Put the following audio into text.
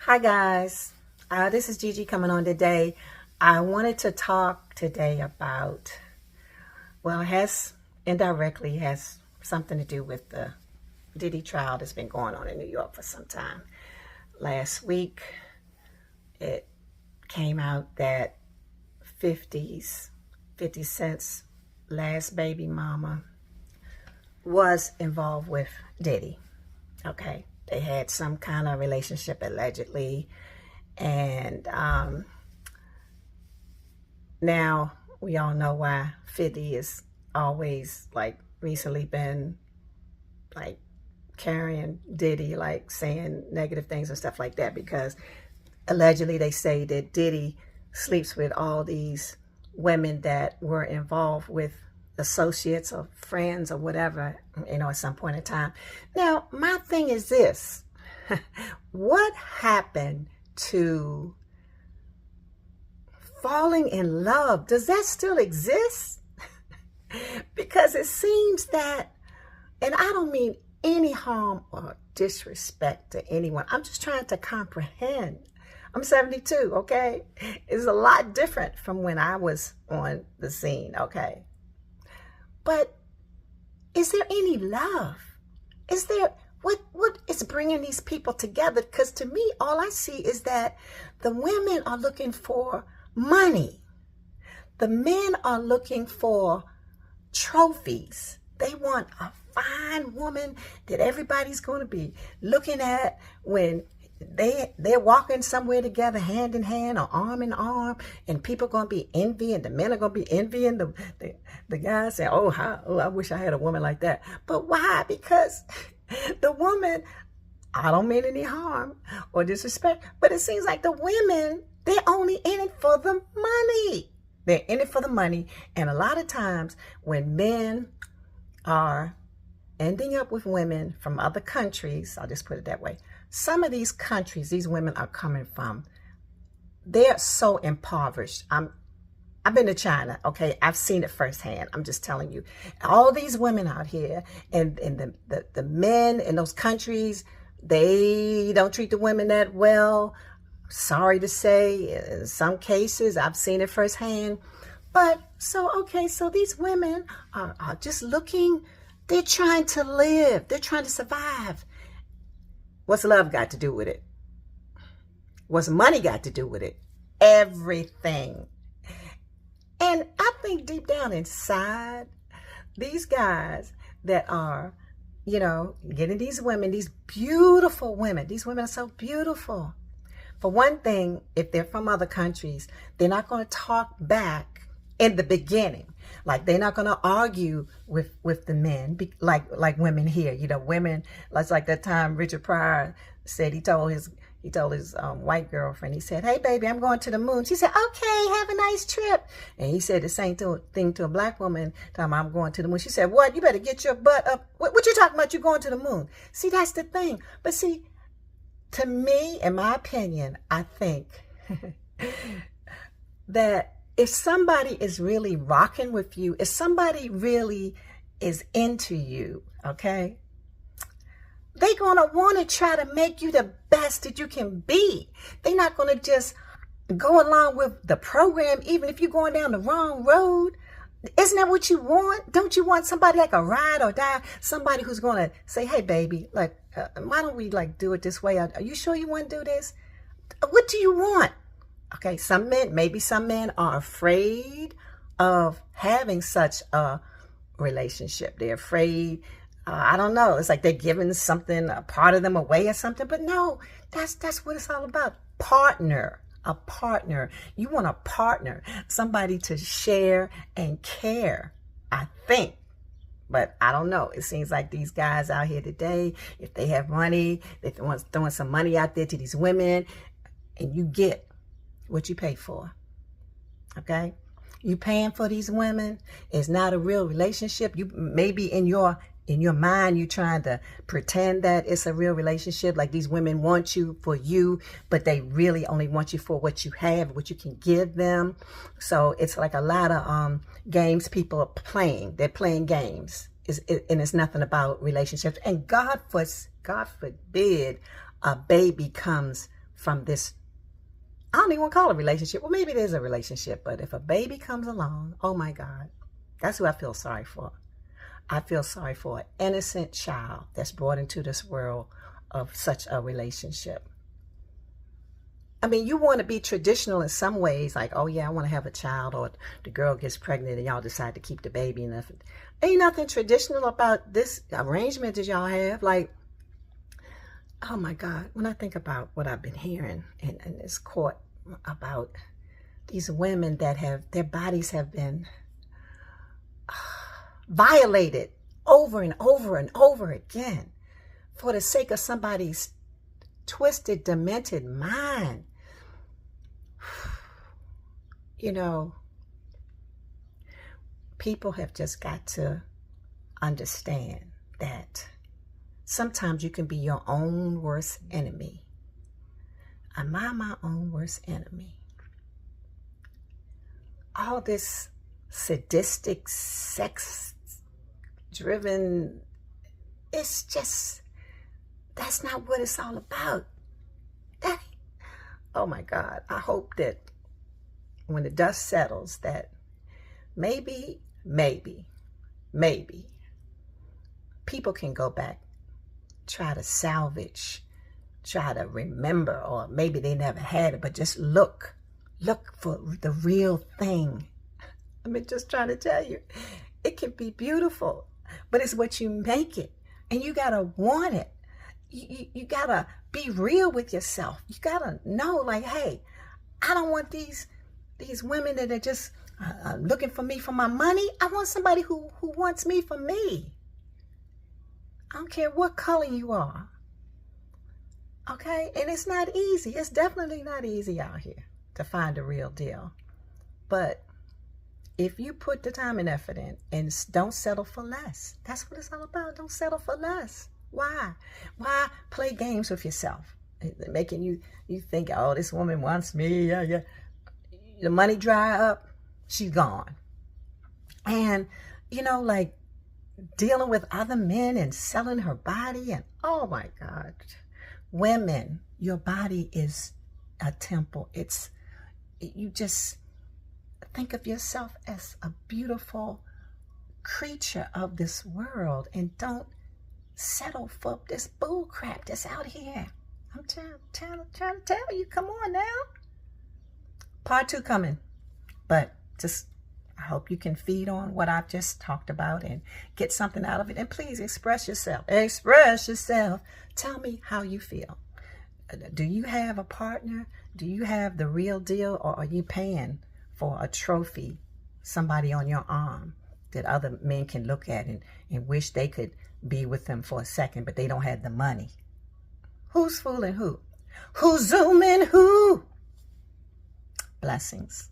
Hi guys, this is Gigi coming on today. I wanted to talk today about, well, it indirectly has something to do with the Diddy trial that's been going on in New York for some time. Last week, it came out that 50 Cent's last baby mama was involved with Diddy. Okay, they had some kind of relationship allegedly, and now we all know why 50 is always recently been carrying Diddy, saying negative things and stuff like that, because allegedly they say that Diddy sleeps with all these women that were involved with associates or friends or whatever, at some point in time. Now, my thing is this. What happened to falling in love? Does that still exist? Because it seems that, and I don't mean any harm or disrespect to anyone. I'm just trying to comprehend. I'm 72, okay? It's a lot different from when I was on the scene, okay? But is there any love? Is there, what is bringing these people together? Because to me, all I see is that the women are looking for money. The men are looking for trophies. They want a fine woman that everybody's going to be looking at when they're walking somewhere together, hand in hand or arm in arm, and people are going to be envying. The men are going to be envying the guys, saying, oh, I wish I had a woman like that. But why? Because the woman, I don't mean any harm or disrespect, but it seems like the women, they're only in it for the money. They're in it for the money. And a lot of times when men are ending up with women from other countries, I'll just put it that way, some of these countries these women are coming from, they're so impoverished. I've been to China, okay? I've seen it firsthand. I'm just telling you. All these women out here, and the men in those countries, they don't treat the women that well. Sorry to say, in some cases, I've seen it firsthand. But, so these women are just looking, they're trying to live. They're trying to survive. What's love got to do with it? What's money got to do with it? Everything. And I think deep down inside, these guys that are, getting these women, these beautiful women, these women are so beautiful. For one thing, if they're from other countries, they're not going to talk back in the beginning. Like, they're not going to argue with the men like women here. Women, like that time Richard Pryor said, he told his white girlfriend, he said, hey, baby, I'm going to the moon. She said, okay, have a nice trip. And he said the same thing to a black woman, telling her, I'm going to the moon. She said, what? You better get your butt up. What you talking about? You going to the moon? See, that's the thing. But see, to me, in my opinion, I think that if somebody is really rocking with you, if somebody really is into you, okay, they're going to want to try to make you the best that you can be. They're not going to just go along with the program, even if you're going down the wrong road. Isn't that what you want? Don't you want somebody like a ride or die? Somebody who's going to say, hey, baby, why don't we do it this way? Are you sure you want to do this? What do you want? Okay, maybe some men are afraid of having such a relationship. They're afraid, I don't know, it's like they're giving something, a part of them away or something. But no, that's what it's all about. A partner. You want a partner, somebody to share and care, I think. But I don't know. It seems like these guys out here today, if they have money, they're throwing some money out there to these women, and you get what you pay for. Okay? You paying for these women. It's not a real relationship. You maybe in your mind, you're trying to pretend that it's a real relationship. Like, these women want you for you, but they really only want you for what you have, what you can give them. So it's like a lot of games people are playing. They're playing games. And it's nothing about relationships. And God forbid a baby comes from this, I don't even want to call it a relationship. Well, maybe it is a relationship, but if a baby comes along, oh my God, that's who I feel sorry for. I feel sorry for an innocent child that's brought into this world of such a relationship. I mean, you want to be traditional in some ways, like, oh yeah, I want to have a child, or the girl gets pregnant and y'all decide to keep the baby. And ain't nothing traditional about this arrangement that y'all have. Like, oh my God, when I think about what I've been hearing in this court about these women that have, their bodies have been violated over and over and over again for the sake of somebody's twisted, demented mind. You know, people have just got to understand that sometimes you can be your own worst enemy. Am I my own worst enemy? All this sadistic, sex-driven, it's just, that's not what it's all about. Oh my God, I hope that when the dust settles, that maybe people can go back, try to salvage, try to remember, or maybe they never had it, but just look for the real thing. I mean, just trying to tell you, it can be beautiful, but it's what you make it, and you gotta want it. You gotta be real with yourself. You gotta know, like, hey, I don't want these women that are just looking for me for my money. I want somebody who wants me for me. I don't care what color you are. Okay? And it's not easy. It's definitely not easy out here to find a real deal. But if you put the time and effort in and don't settle for less, that's what it's all about. Don't settle for less. Why? Why play games with yourself? Making you think, oh, this woman wants me. Yeah. The money dry up, she's gone. And, you know, like dealing with other men and selling her body. And oh my God, women, your body is a temple. You just think of yourself as a beautiful creature of this world, and don't settle for this bull crap that's out here. I'm trying to tell you, come on now. Part 2 coming, but just I hope you can feed on what I've just talked about and get something out of it. And please express yourself. Express yourself. Tell me how you feel. Do you have a partner? Do you have the real deal, or are you paying for a trophy, somebody on your arm that other men can look at and wish they could be with them for a second, but they don't have the money? Who's fooling who? Who's zooming who? Blessings.